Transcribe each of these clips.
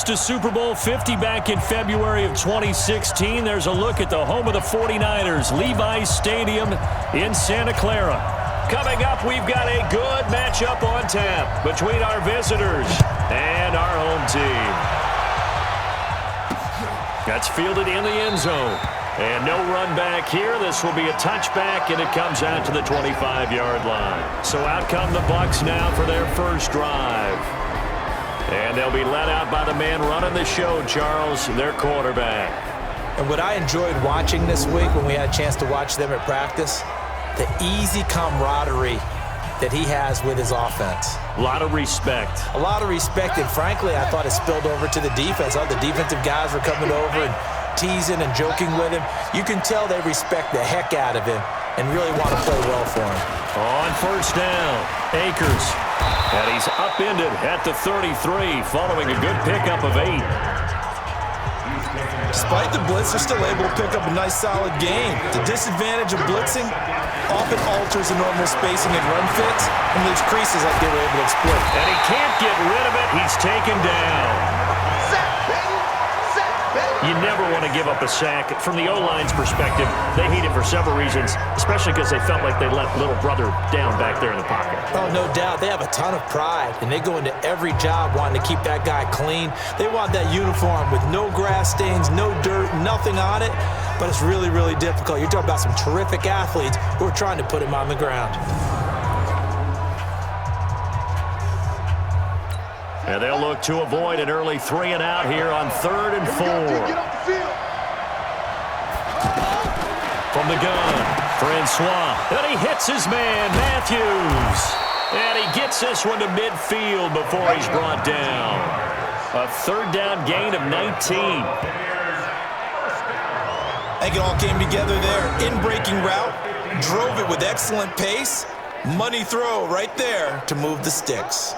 to Super Bowl 50 back in February of 2016. There's a look at the home of the 49ers, Levi's Stadium in Santa Clara. Coming up, we've got a good matchup on tap between our visitors and our home team. That's fielded in the end zone. And no run back here. This will be a touchback, and it comes out to the 25-yard line. So out come the Bucs now for their first drive. And they'll be led out by the man running the show, Charles, their quarterback. And what I enjoyed watching this week when we had a chance to watch them at practice, the easy camaraderie that he has with his offense. A lot of respect. A lot of respect, and frankly, I thought it spilled over to the defense. All the defensive guys were coming over and teasing and joking with him. You can tell they respect the heck out of him and really want to play well for him. On first down, Akers. And he's upended at the 33 following a good pickup of 8. Despite the blitz, they're still able to pick up a nice solid gain. The disadvantage of blitzing often alters the normal spacing and run fits and leaves creases like they were able to exploit. And he can't get rid of it. He's taken down. You never want to give up a sack. From the O-line's perspective, they hate it for several reasons, especially because they felt like they let little brother down back there in the pocket. Oh, no doubt. They have a ton of pride, and they go into every job wanting to keep that guy clean. They want that uniform with no grass stains, no dirt, nothing on it, but it's really, really difficult. You're talking about some terrific athletes who are trying to put him on the ground. And they'll look to avoid an early 3 and out here on 3rd and 4. From the gun, Francois. And he hits his man, Matthews. And he gets this one to midfield before he's brought down. A 3rd down gain of 19. I think it all came together there. In-breaking route, drove it with excellent pace. Money throw right there to move the sticks.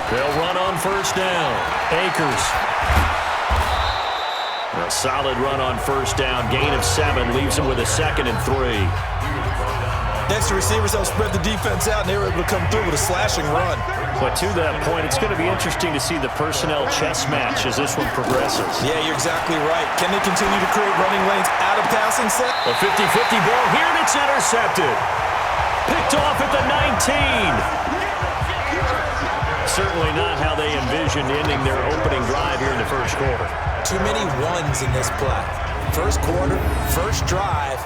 They'll run on first down. Akers. A solid run on first down. Gain of 7 leaves him with a 2nd and 3. Next, the receivers help spread the defense out, and they were able to come through with a slashing run. But to that point, it's going to be interesting to see the personnel chess match as this one progresses. Yeah, you're exactly right. Can they continue to create running lanes out of passing set? A 50-50 ball here, and it's intercepted. Picked off at the 19. Certainly not how they envisioned ending their opening drive here in the first quarter. Too many ones in this play. First quarter, first drive,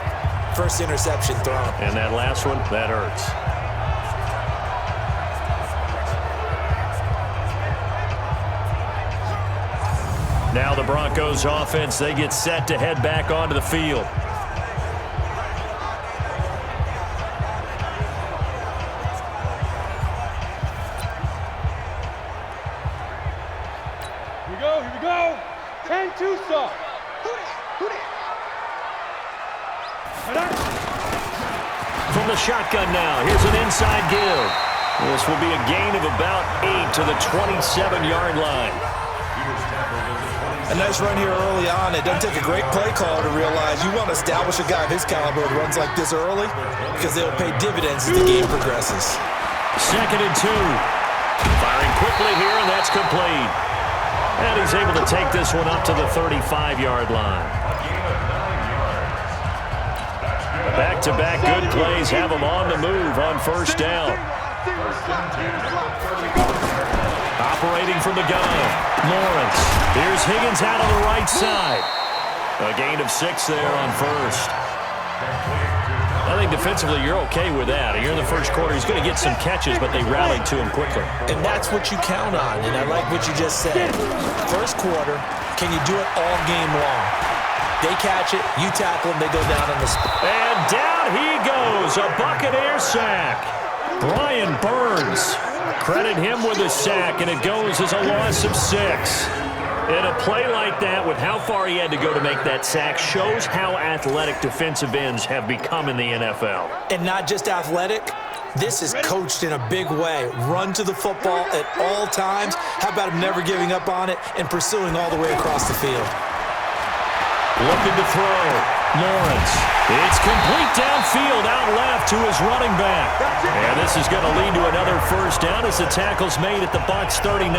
first interception thrown. And that last one, that hurts. Now the Broncos offense, they get set to head back onto the field. Here we go. 10-2 stop. From the shotgun now, here's an inside give. This will be a gain of about 8 to the 27-yard line. A nice run here early on. It doesn't take a great play call to realize you want to establish a guy of his caliber who runs like this early because they'll pay dividends as the game progresses. 2nd and 2. Firing quickly here, and that's complete. And he's able to take this one up to the 35-yard line. Back-to-back good plays have him on the move on first down. Operating from the gun, Lawrence. Here's Higgins out on the right side. A gain of 6 there on first. I think defensively you're okay with that. You're in the first quarter. He's going to get some catches, but they rallied to him quickly. And that's what you count on, and I like what you just said. First quarter, can you do it all game long? They catch it, you tackle them, they go down on the spot. And down he goes, a Buccaneer sack. Brian Burns. Credit him with a sack, and it goes as a loss of 6. And a play like that, with how far he had to go to make that sack, shows how athletic defensive ends have become in the NFL. And not just athletic, This is coached in a big way. Run to the football at all times. How about him never giving up on it and pursuing all the way across the field? Looking to throw. Lawrence. It's complete downfield, out left to his running back. And this is going to lead to another first down as the tackle's made at the Bucs 39.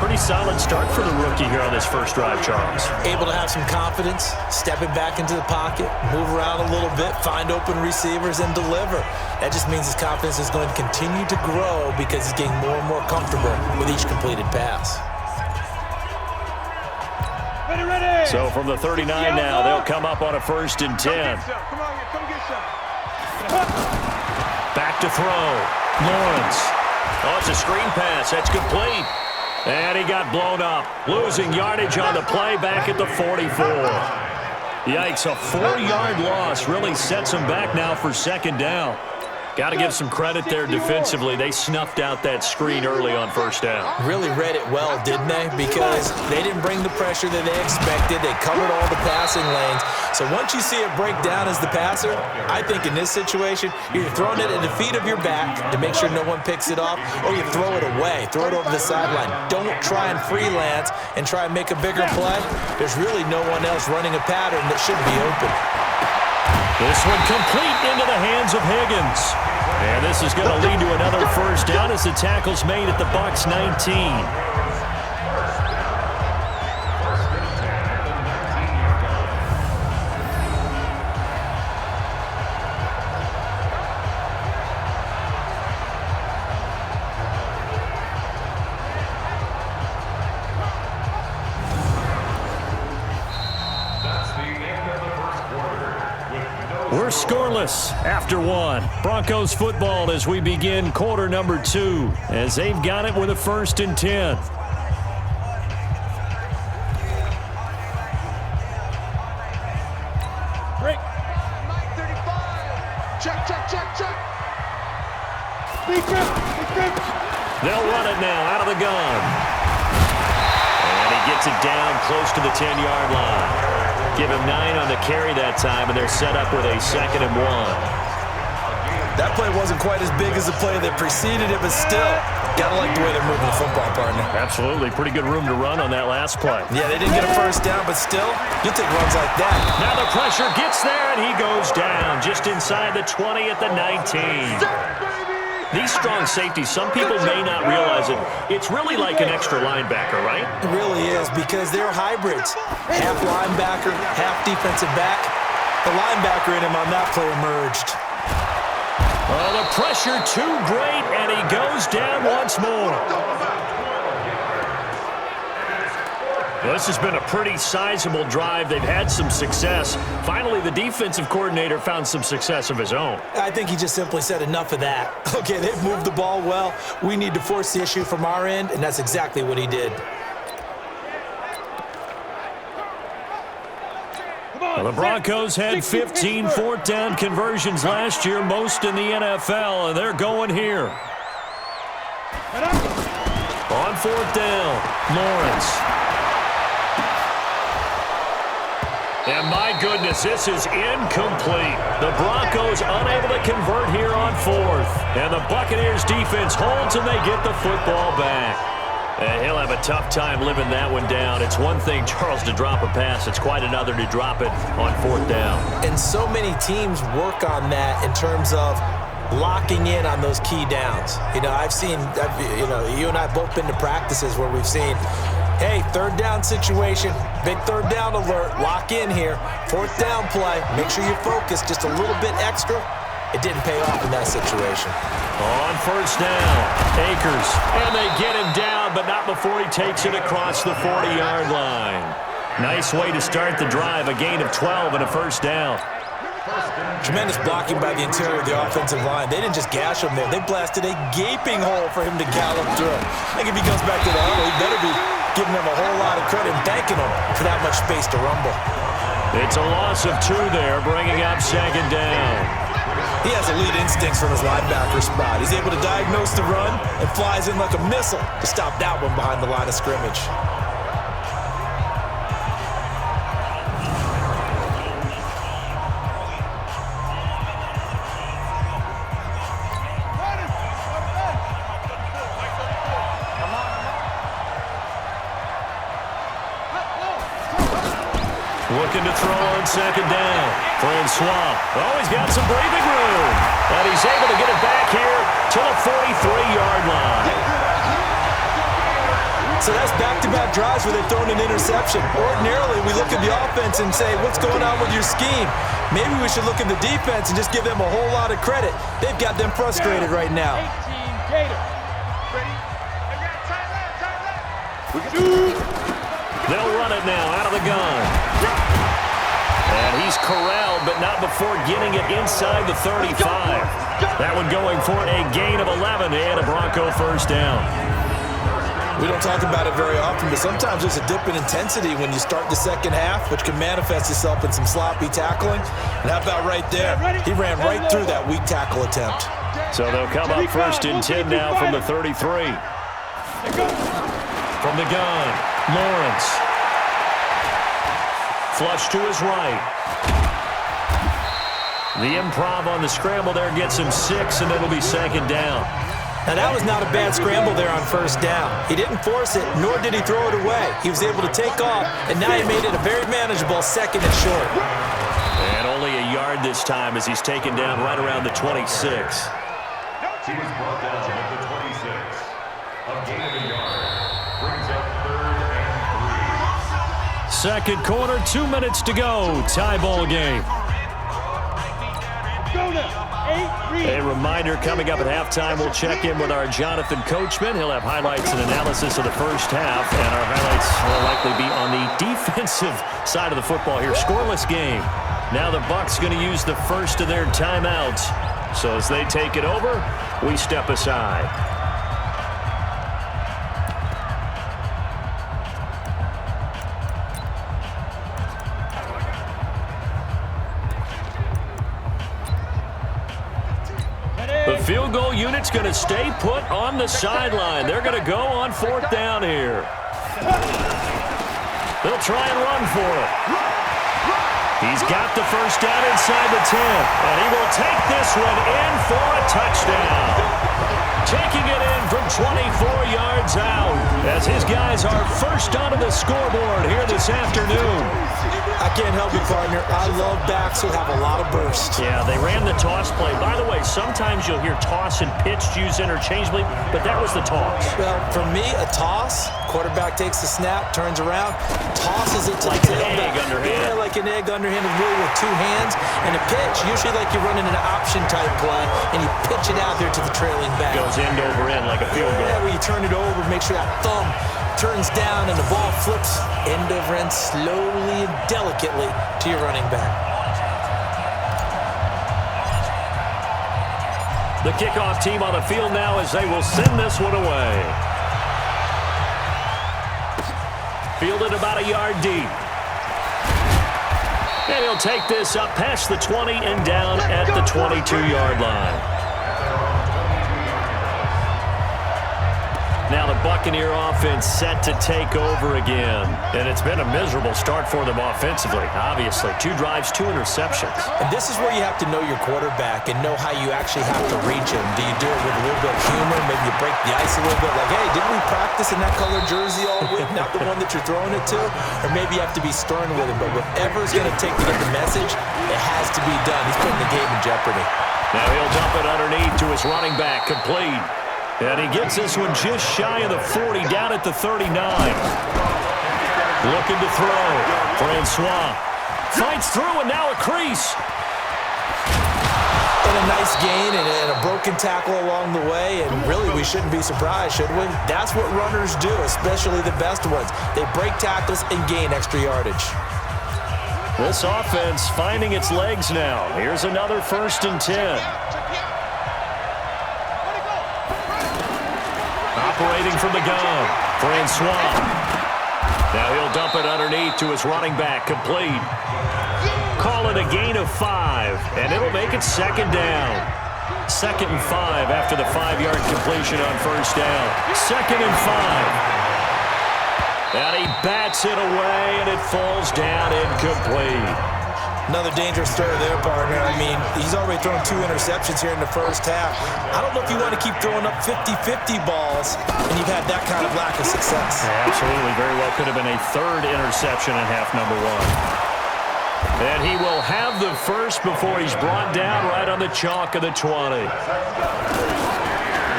Pretty solid start for the rookie here on this first drive, Charles. Able to have some confidence, stepping back into the pocket, move around a little bit, find open receivers, and deliver. That just means his confidence is going to continue to grow because he's getting more and more comfortable with each completed pass. Ready. So from the 39 now, they'll come up on a 1st and 10. Come get some. Back to throw. Lawrence. Oh, it's a screen pass. That's complete. And he got blown up. Losing yardage on the play back at the 44. Yikes, a 4-yard loss really sets him back now for 2nd down. Got to give some credit there defensively. They snuffed out that screen early on 1st down. Really read it well, didn't they? Because they didn't bring the pressure that they expected. They covered all the passing lanes. So once you see it break down as the passer, I think in this situation, you're throwing it at the feet of your back to make sure no one picks it off, or you throw it away, throw it over the sideline. Don't try and freelance and try and make a bigger play. There's really no one else running a pattern that should be open. This one complete into the hands of Higgins. And this is going to lead to another first down as the tackle's made at the Bucs 19. We're scoreless after 1. Broncos football as we begin quarter number 2, as they've got it with a 1st and 10. Break. Check. They'll run it now out of the gun. And he gets it down close to the 10-yard line. Give him 9 on the carry that time, and they're set up with a 2nd and 1. That play wasn't quite as big as the play that preceded it, but still, gotta like the way they're moving the football, partner. Absolutely. Pretty good room to run on that last play. Yeah, they didn't get a first down, but still, you'll take runs like that. Now the pressure gets there, and he goes down just inside the 20 at the 19. These strong safeties, some people may not realize it. It's really like an extra linebacker, right? It really is, because they're hybrids. Half linebacker, half defensive back. The linebacker in him on that play emerged. Oh, the pressure too great, and he goes down once more. Well, this has been a pretty sizable drive. They've had some success. Finally, the defensive coordinator found some success of his own. I think he just simply said enough of that. Okay, they've moved the ball well. We need to force the issue from our end, and that's exactly what he did. Well, the Broncos had 15 4th down conversions last year, most in the NFL, and they're going here. On 4th down, Lawrence. And my goodness, this is incomplete. The Broncos unable to convert here on 4th. And the Buccaneers defense holds and they get the football back. And he'll have a tough time living that one down. It's one thing, Charles, to drop a pass. It's quite another to drop it on 4th down. And so many teams work on that in terms of locking in on those key downs. You know, you and I have both been to practices where we've seen, hey, 3rd down situation, big 3rd down alert, lock in here. 4th down play, make sure you focus just a little bit extra. It didn't pay off in that situation. On 1st down, Akers, and they get him down, but not before he takes it across the 40-yard line. Nice way to start the drive, a gain of 12 and a 1st down. Tremendous blocking by the interior of the offensive line. They didn't just gash him there. They blasted a gaping hole for him to gallop through. I think if he goes back to the huddle, he better be giving them a whole lot of credit and thanking them for that much space to rumble. It's a loss of 2 there, bringing up 2nd down. He has elite instincts from his linebacker spot. He's able to diagnose the run and flies in like a missile to stop that one behind the line of scrimmage. Looking to throw on second down. Francois. Oh, he's got some breathing room. And he's able to get it back here to the 43-yard line. So that's back-to-back drives where they've thrown an interception. Ordinarily, we look at the offense and say, what's going on with your scheme? Maybe we should look at the defense and just give them a whole lot of credit. They've got them frustrated right now. 18 Gators. Ready? They'll run it now out of the gun. And he's corralled, but not before getting it inside the 35. That one going for a gain of 11 and a Bronco first down. We don't talk about it very often, but sometimes there's a dip in intensity when you start the second half, which can manifest itself in some sloppy tackling. And how about right there? He ran right through that weak tackle attempt. So they'll come up first and 10 now from the 33. From the gun, Lawrence. Flush to his right. The improv on the scramble there gets him 6, and it'll be second down. Now, that was not a bad scramble there on first down. He didn't force it, nor did he throw it away. He was able to take off, and now he made it a very manageable second and short. And only a yard this time as he's taken down right around the 26. He was brought down at the 26. A gain of a yard. Brings up 3rd and 3. Second quarter, 2 minutes to go. Tie ball game. Go now. 8-3. A reminder coming up at halftime, we'll check in with our Jonathan Coachman. He'll have highlights and analysis of the first half, and our highlights will likely be on the defensive side of the football here. Scoreless game. Now the Bucs going to use the first of their timeouts. So as they take it over, we step aside. The field goal unit's going to stay put on the sideline. They're going to go on 4th down here. They'll try and run for it. He's got the first down inside the 10, and he will take this one in for a touchdown. Taking it in from 24 yards out as his guys are first onto the scoreboard here this afternoon. I can't help it, partner. I love backs who have a lot of burst. Yeah, they ran the toss play. By the way, sometimes you'll hear toss and pitch used interchangeably, but that was the toss. Well, for me, a toss, quarterback takes the snap, turns around, tosses it to Like the an tailback. egg underhand. Yeah, like an egg underhand, really with 2 hands. And a pitch, usually like you're running an option-type play, and you pitch it out there to the trailing back. Goes end over end like a field goal. Yeah, where you turn it over, make sure that thumb turns down and the ball flips end over end slowly and delicately to your running back. The kickoff team on the field now as they will send this one away. Fielded about a yard deep. And he'll take this up past the 20 and down at the 22-yard line. Now the Buccaneer offense set to take over again. And it's been a miserable start for them offensively, obviously. 2 drives, 2 interceptions. And this is where you have to know your quarterback and know how you actually have to reach him. Do you do it with a little bit of humor? Maybe you break the ice a little bit like, hey, didn't we practice in that colored jersey all week? Not the one that you're throwing it to? Or maybe you have to be stern with him. But whatever it's going to take to get the message, it has to be done. He's putting the game in jeopardy. Now he'll dump it underneath to his running back, complete. And he gets this one just shy of the 40, down at the 39. Looking to throw. Francois fights through, and now a crease. And a nice gain and a broken tackle along the way. And really, we shouldn't be surprised, should we? That's what runners do, especially the best ones. They break tackles and gain extra yardage. This offense finding its legs now. Here's another 1st and 10. Operating from the gun, Francois. Now he'll dump it underneath to his running back, complete. Call it a gain of 5, and it'll make it second down. 2nd and 5 after the 5-yard completion on first down. 2nd and 5. And he bats it away, and it falls down incomplete. Another dangerous throw there, partner. I mean, he's already thrown 2 interceptions here in the first half. I don't know if you want to keep throwing up 50-50 balls, and you've had that kind of lack of success. Absolutely. Very well could have been a 3rd interception in half number 1. And he will have the first before he's brought down right on the chalk of the 20.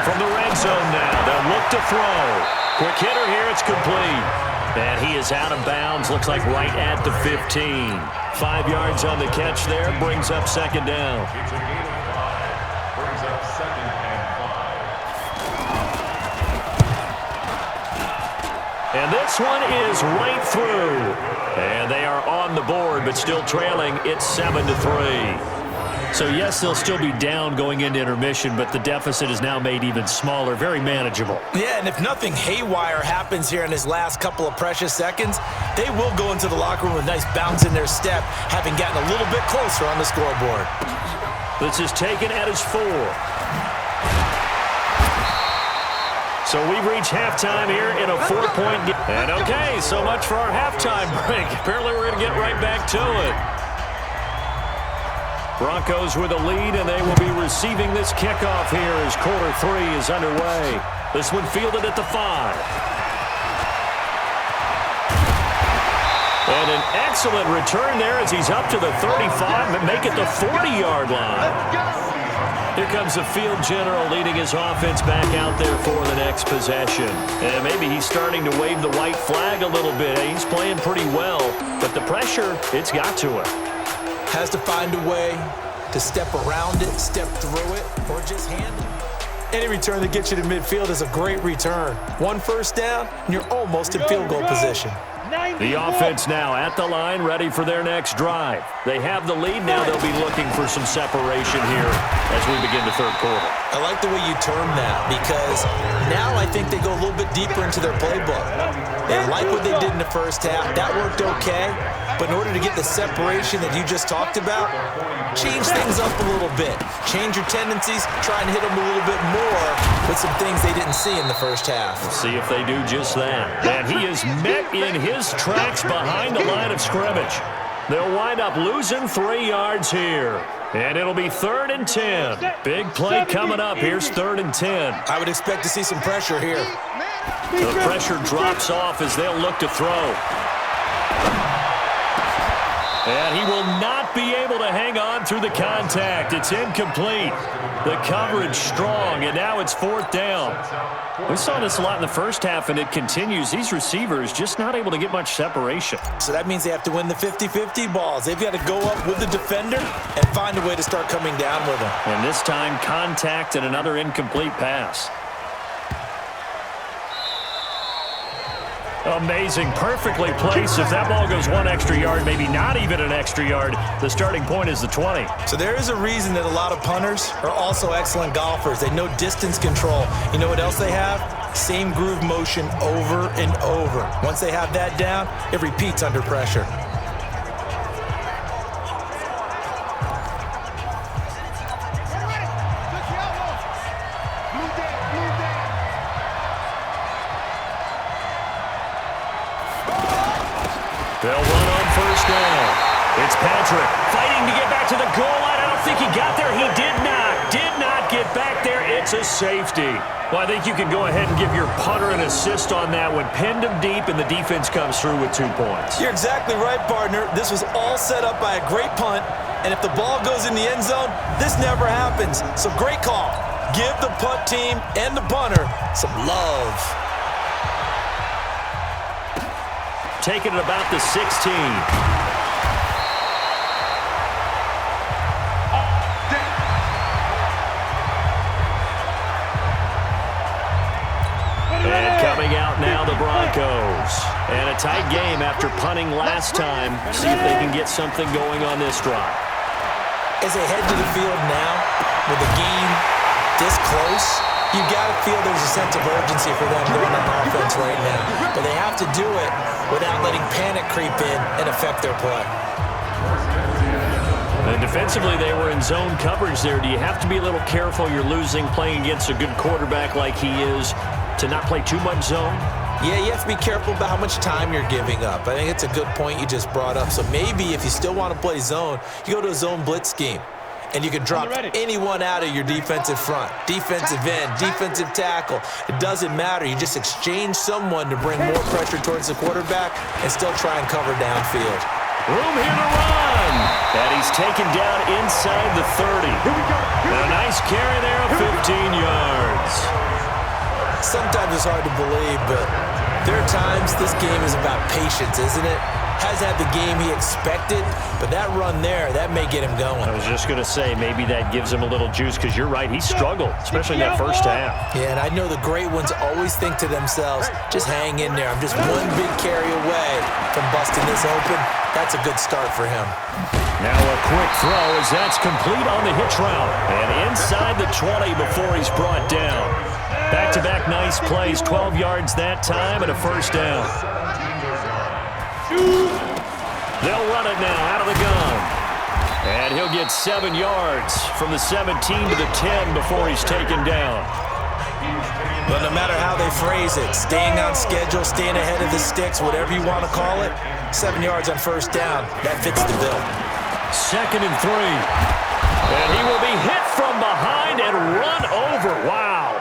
From the red zone now, they'll look to throw. Quick hitter here, it's complete. And he is out of bounds, looks like right at the 15. 5 yards on the catch there, brings up second down. It's a gain of 5. Brings up 2nd and 5. And this one is right through. And they are on the board, but still trailing. It's 7-3. So, yes, they'll still be down going into intermission, but the deficit is now made even smaller, very manageable. Yeah, and if nothing haywire happens here in his last couple of precious seconds, they will go into the locker room with a nice bounce in their step, having gotten a little bit closer on the scoreboard. This is taken at his 4. So we've reached halftime here in a 4-point game. And okay, so much for our halftime break. Apparently we're going to get right back to it. Broncos with a lead, and they will be receiving this kickoff here as quarter 3 is underway. This one fielded at the 5. And an excellent return there as he's up to the 35 and make it the 40-yard line. Here comes the field general leading his offense back out there for the next possession. And maybe he's starting to wave the white flag a little bit. He's playing pretty well, but the pressure, it's got to him. Has to find a way to step around it, step through it, or just handle it. Any return that gets you to midfield is a great return. 1 first down, and you're almost in field goal position. The offense now at the line, ready for their next drive. They have the lead. Now they'll be looking for some separation here as we begin the third quarter. I like the way you term that because now I think they go a little bit deeper into their playbook. They like what they did in the first half. That worked okay. But in order to get the separation that you just talked about, change things up a little bit. Change your tendencies, try and hit them a little bit more with some things they didn't see in the first half. We'll see if they do just that. And he is met in his tracks behind the line of scrimmage. They'll wind up losing 3 yards here. And it'll be 3rd and 10. Big play coming up. Here's 3rd and 10. I would expect to see some pressure here. The pressure drops off as they'll look to throw. And he will not be able to hang on through the contact. It's incomplete. The coverage strong, and now it's 4th down. We saw this a lot in the first half, and it continues. These receivers just not able to get much separation. So that means they have to win the 50-50 balls. They've got to go up with the defender and find a way to start coming down with them. And this time, contact and another incomplete pass. Amazing, perfectly placed. If that ball goes 1 extra yard, maybe not even an extra yard, the starting point is the 20. So there is a reason that a lot of punters are also excellent golfers. They know distance control. You know what else they have? Same groove motion over and over. Once they have that down, it repeats under pressure. They'll run on first down. It's Patrick fighting to get back to the goal line. I don't think he got there. He did not get back there. It's a safety. Well, I think you can go ahead and give your punter an assist on that one. Pinned him deep, and the defense comes through with 2 points. You're exactly right, partner. This was all set up by a great punt, and if the ball goes in the end zone, this never happens. So great call. Give the punt team and the punter some love. Taking it about the 16. And coming out now, the Broncos. And a tight game after punting last time. See if they can get something going on this drive. As they head to the field now, with the game this close, you got to feel there's a sense of urgency for them going on offense right now. But they have to do it without letting panic creep in and affect their play. And defensively, they were in zone coverage there. Do you have to be a little careful? You're losing, playing against a good quarterback like he is, to not play too much zone? Yeah, you have to be careful about how much time you're giving up. I think it's a good point you just brought up. So maybe if you still want to play zone, you go to a zone blitz scheme. And you can drop anyone out of your defensive front, defensive end, defensive tackle. It doesn't matter. You just exchange someone to bring more pressure towards the quarterback and still try and cover downfield. Room here to run. And he's taken down inside the 30. And a nice carry there of 15 yards. Sometimes it's hard to believe, but there are times this game is about patience, isn't it? Has had the game he expected, but that run there, that may get him going. I was just going to say, maybe that gives him a little juice, because you're right, he struggled, especially in that first half. Yeah, and I know the great ones always think to themselves, just hang in there. I'm just one big carry away from busting this open. That's a good start for him. Now a quick throw as that's complete on the hitch route. And inside the 20 before he's brought down. Back-to-back nice plays, 12 yards that time and a first down. They'll run it now out of the gun. And he'll get 7 yards from the 17 to the 10 before he's taken down. But no matter how they phrase it, staying on schedule, staying ahead of the sticks, whatever you want to call it, 7 yards on first down, that fits the bill. 2nd and 3. And he will be hit from behind and run over. Wow.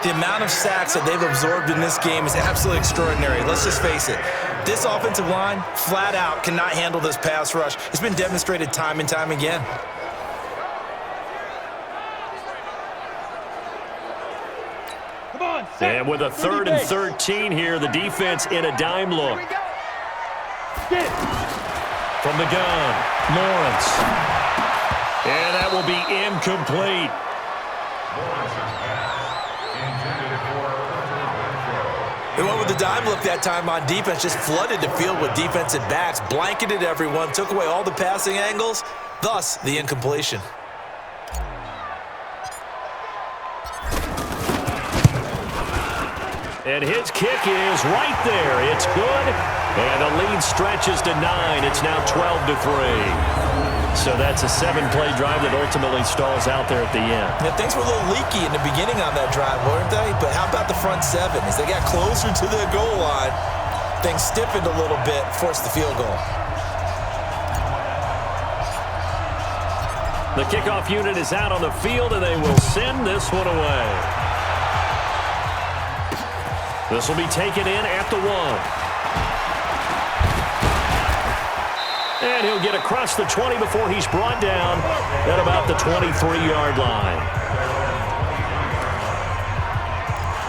The amount of sacks that they've absorbed in this game is absolutely extraordinary. Let's just face it. This offensive line, flat out, cannot handle this pass rush. It's been demonstrated time and time again. Come on, And with a 3rd and 13 here, the defense in a dime look. Get. From the gun, Lawrence. And that will be incomplete. They went with the dime look that time on defense, just flooded the field with defensive backs, blanketed everyone, took away all the passing angles, thus the incompletion. And his kick is right there. It's good. And the lead stretches to 9. It's now 12-3. So that's a 7-play drive that ultimately stalls out there at the end. Yeah, things were a little leaky in the beginning on that drive, weren't they? But how about the front 7? As they got closer to the goal line, things stiffened a little bit, forced the field goal. The kickoff unit is out on the field, and they will send this one away. This will be taken in at the 1. And he'll get across the 20 before he's brought down at about the 23-yard line.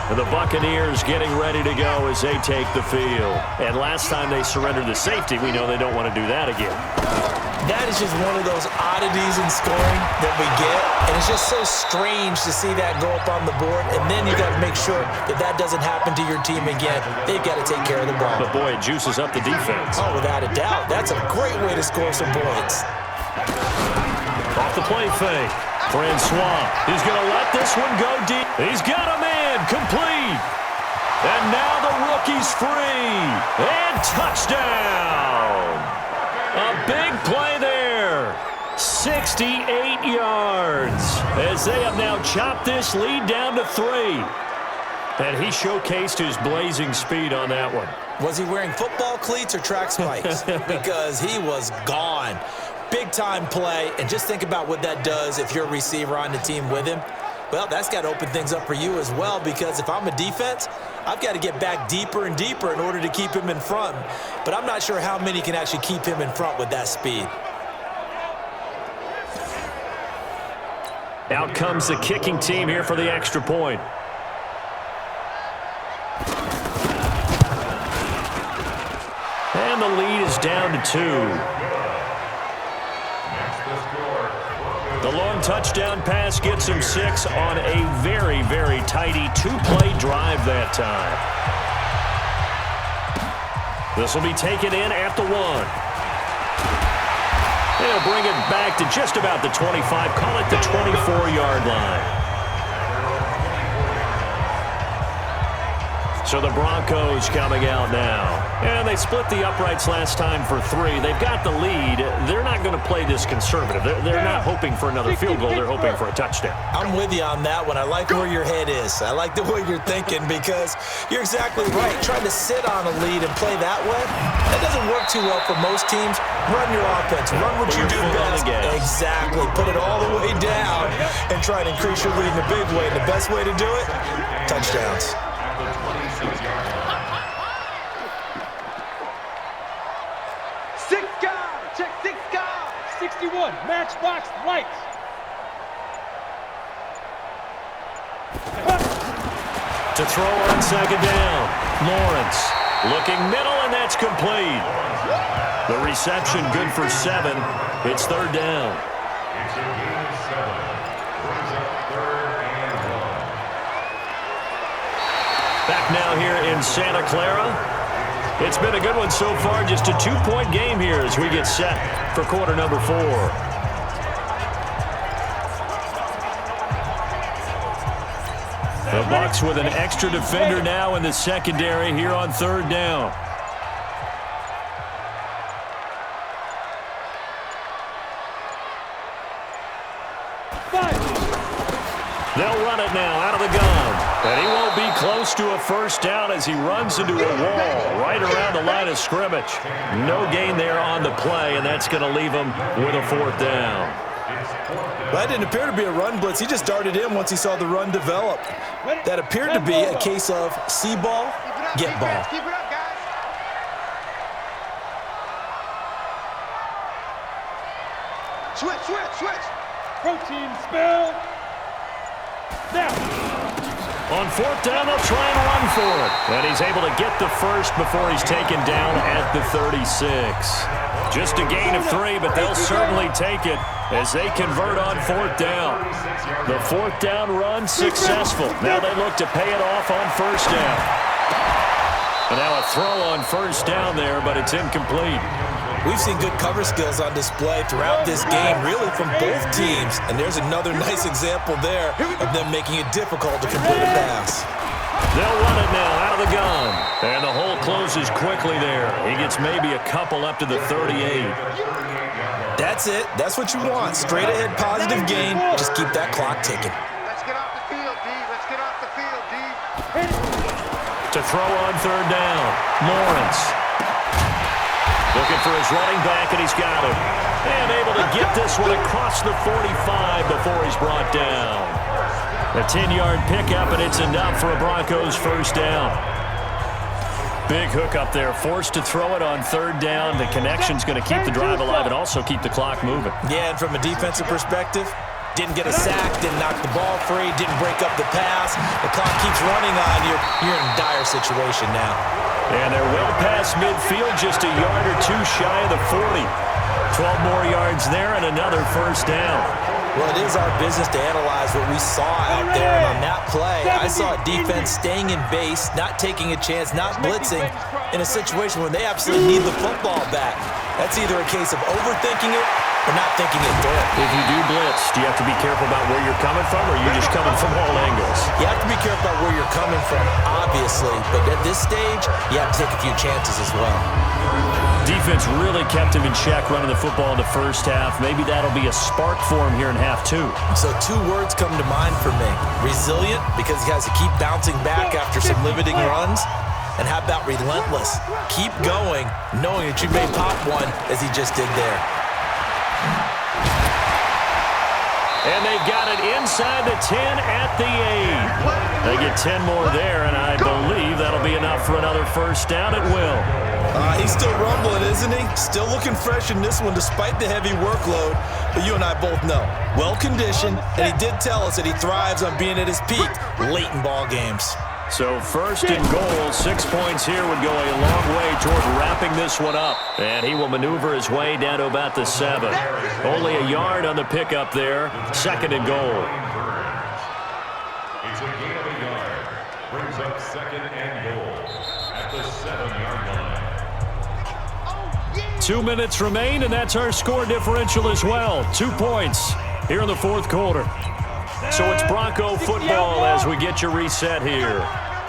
And the Buccaneers getting ready to go as they take the field. And last time they surrendered the safety, we know they don't want to do that again. That is just one of those oddities in scoring that we get. And it's just so strange to see that go up on the board. And then you got to make sure that that doesn't happen to your team again. They've got to take care of the ball. But boy, it juices up the defense. Oh, without a doubt. That's a great way to score some points. Off the play fake. Francois. He's going to let this one go deep. He's got a man complete. And now the rookie's free. And touchdown. A big play there. 68 yards. As they have now chopped this lead down to 3. And he showcased his blazing speed on that one. Was he wearing football cleats or track spikes? Because he was gone. Big-time play, and just think about what that does if you're a receiver on the team with him. Well, that's got to open things up for you as well, because if I'm a defense, I've got to get back deeper and deeper in order to keep him in front. But I'm not sure how many can actually keep him in front with that speed. Out comes the kicking team here for the extra point. And the lead is down to 2. The long touchdown pass gets him 6 on a very, very tidy 2-play drive that time. This will be taken in at the 1. They'll bring it back to just about the 25, call it the 24-yard line. So the Broncos coming out now. And they split the uprights last time for 3. They've got the lead. They're not going to play this conservative. They're not hoping for another field goal. They're hoping for a touchdown. I'm with you on that one. I like where your head is. I like the way you're thinking, because you're exactly right. Trying to sit on a lead and play that way, that doesn't work too well for most teams. Run your offense. Run what you do best. Exactly. Put it all the way down and try to increase your lead in a big way. And the best way to do it, touchdowns. 1, Matchbox Lite. To throw on second down. Lawrence looking middle, and that's complete. The reception good for 7. It's third down. It's a gain of 7. Brings up 3rd and 1. Back now here in Santa Clara. It's been a good one so far. Just a 2-point game here as we get set for quarter number 4. The Bucs with an extra defender now in the secondary here on third down. They'll run it now out of the gun. And he won't be close to a first down as he runs into a wall right around the line of scrimmage. No gain there on the play, and that's going to leave him with a 4th down. Well, that didn't appear to be a run blitz. He just darted in once he saw the run develop. That appeared to be a case of see ball, get ball. Keep it up, guys. Switch. Protein spill. Now. On 4th down, they'll try and run for it. And he's able to get the first before he's taken down at the 36. Just a gain of 3, but they'll certainly take it as they convert on 4th down. The 4th down run successful. Now they look to pay it off on 1st down. And now a throw on 1st down there, but it's incomplete. We've seen good cover skills on display throughout this game, really from both teams. And there's another nice example there of them making it difficult to complete a pass. They'll run it now out of the gun. And the hole closes quickly there. He gets maybe a couple up to the 38. That's it. That's what you want. Straight ahead positive gain. Just keep that clock ticking. Let's get off the field, D. Let's get off the field, D. To throw on 3rd down. Lawrence. Looking for his running back, and he's got him. And able to get this one across the 45 before he's brought down. A 10-yard pickup, and it's enough for a Broncos 1st down. Big hook up there, forced to throw it on 3rd down. The connection's going to keep the drive alive and also keep the clock moving. Yeah, and from a defensive perspective, didn't get a sack, didn't knock the ball free, didn't break up the pass. The clock keeps running on you. You're in a dire situation now. And they're well past midfield, just a yard or 2 shy of the 40. 12 more yards there and another 1st down. Well, it is our business to analyze what we saw out there. And on that play, I saw a defense staying in base, not taking a chance, not blitzing in a situation where they absolutely need the football back. That's either a case of overthinking it or not thinking it through. If you do blitz, do you have to be careful about where you're coming from, or are you just coming from all angles? You have to be careful about where you're coming from, obviously. But at this stage, you have to take a few chances as well. Defense really kept him in check running the football in the first half. Maybe that'll be a spark for him here in half 2. So 2 words come to mind for me. Resilient, because he has to keep bouncing back after some limiting runs. And how about relentless? Keep going, knowing that you may pop one as he just did there. And they've got it inside the 10 at the 8. They get 10 more there, and I believe that'll be enough for another 1st down. It will. He's still rumbling, isn't he? Still looking fresh in this one despite the heavy workload. But you and I both know, well-conditioned, and he did tell us that he thrives on being at his peak late in ball games. So 1st and goal, 6 points here would go a long way toward wrapping this one up. And he will maneuver his way down to about the 7. Only a yard on the pickup there. 2nd and goal. It's a gain of a yard. Brings up 2nd and goal at the 7-yard line. 2 minutes remain, and that's our score differential as well. 2 points here in the 4th quarter. So it's Bronco football as we get your reset here.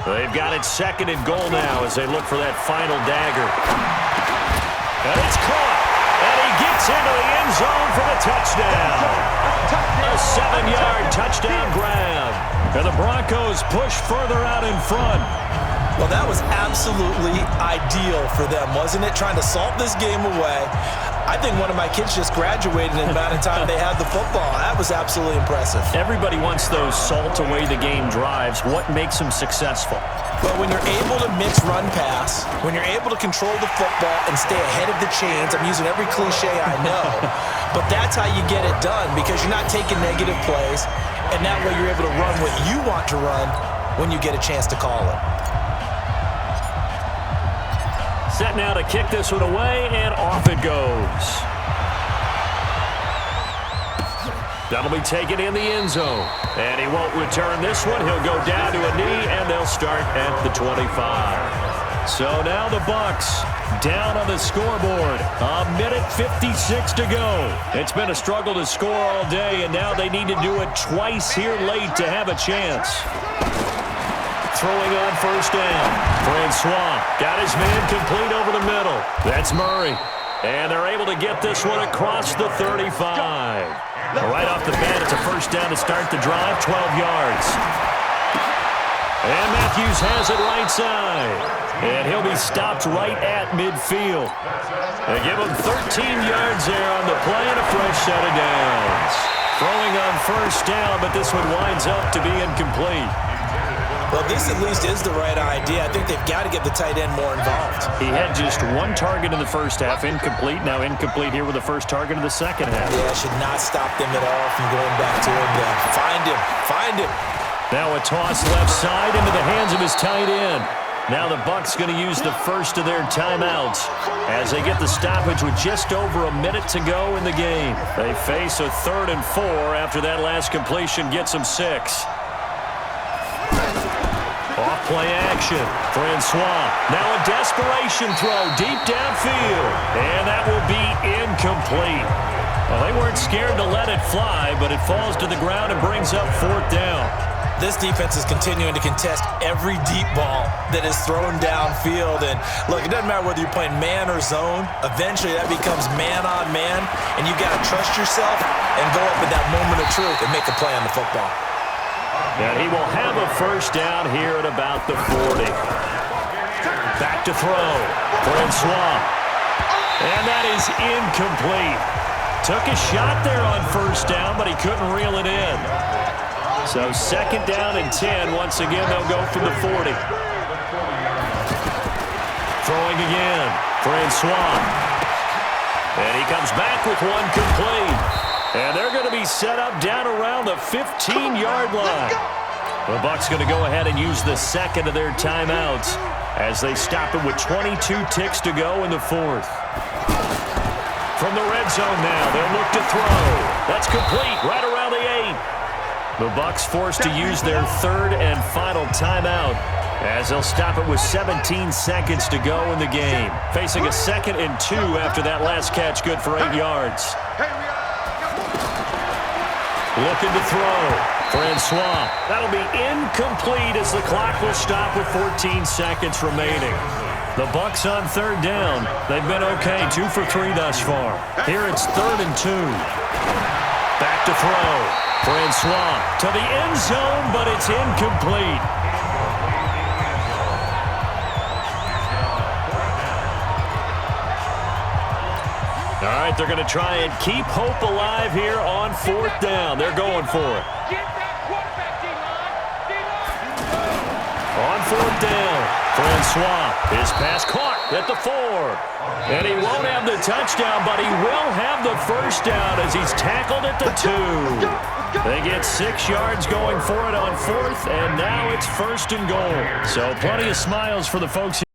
They've got it 2nd and goal now as they look for that final dagger. And it's caught. And he gets into the end zone for the touchdown. A 7-yard touchdown grab. And the Broncos push further out in front. Well, that was absolutely ideal for them, wasn't it? Trying to salt this game away. I think one of my kids just graduated in the amount of time they had the football. That was absolutely impressive. Everybody wants those salt-away-the-game drives. What makes them successful? But when you're able to mix run-pass, when you're able to control the football and stay ahead of the chains, I'm using every cliche I know, but that's how you get it done because you're not taking negative plays, and that way you're able to run what you want to run when you get a chance to call it. Set now to kick this one away, and off it goes. That'll be taken in the end zone. And he won't return this one. He'll go down to a knee, and they'll start at the 25. So now the Bucs down on the scoreboard. 1:56 to go. It's been a struggle to score all day, and now they need to do it twice here late to have a chance. Throwing on first down. Francois got his man complete over the middle. That's Murray. And they're able to get this one across the 35. Right off the bat, it's a first down to start the drive, 12 yards. And Matthews has it right side. And he'll be stopped right at midfield. They give him 13 yards there on the play and a fresh set of downs. Throwing on first down, but this one winds up to be incomplete. Well, this at least is the right idea. I think they've got to get the tight end more involved. He had just one target in the first half, incomplete. Now incomplete here with the first target of the second half. Yeah, should not stop them at all from going back to him. Find him. Find him. Now a toss left side into the hands of his tight end. Now the Bucs going to use the first of their timeouts as they get the stoppage with just over a minute to go in the game. They face a 3rd and 4 after that last completion gets them 6. Off-play action. Francois. Now a desperation throw deep downfield. And that will be incomplete. Well, they weren't scared to let it fly, but it falls to the ground and brings up 4th down. This defense is continuing to contest every deep ball that is thrown downfield. And, look, it doesn't matter whether you're playing man or zone. Eventually, that becomes man-on-man, and you got to trust yourself and go up at that moment of truth and make a play on the football. And he will have a first down here at about the 40. Back to throw. Francois. And that is incomplete. Took a shot there on first down, but he couldn't reel it in. So 2nd down and 10. Once again, they'll go from the 40. Throwing again. Francois. And he comes back with one complete. And they're going to be set up down around the 15-yard line. The Bucs going to go ahead and use the second of their timeouts as they stop it with 22 ticks to go in the 4th. From the red zone now, they'll look to throw. That's complete right around the 8. The Bucs forced to use their 3rd and final timeout as they'll stop it with 17 seconds to go in the game. Facing a 2nd and 2 after that last catch, good for 8 yards. Looking to throw. Francois. That'll be incomplete as the clock will stop with 14 seconds remaining. The Bucs on 3rd down. They've been okay, 2 for 3 thus far. Here it's 3rd and 2. Back to throw. Francois to the end zone, but it's incomplete. All right, they're going to try and keep hope alive here on 4th down. They're going for it. On 4th down, Francois, his pass caught at the 4. And he won't have the touchdown, but he will have the first down as he's tackled at the 2. They get 6 yards going for it on 4th, and now it's 1st and goal. So plenty of smiles for the folks here.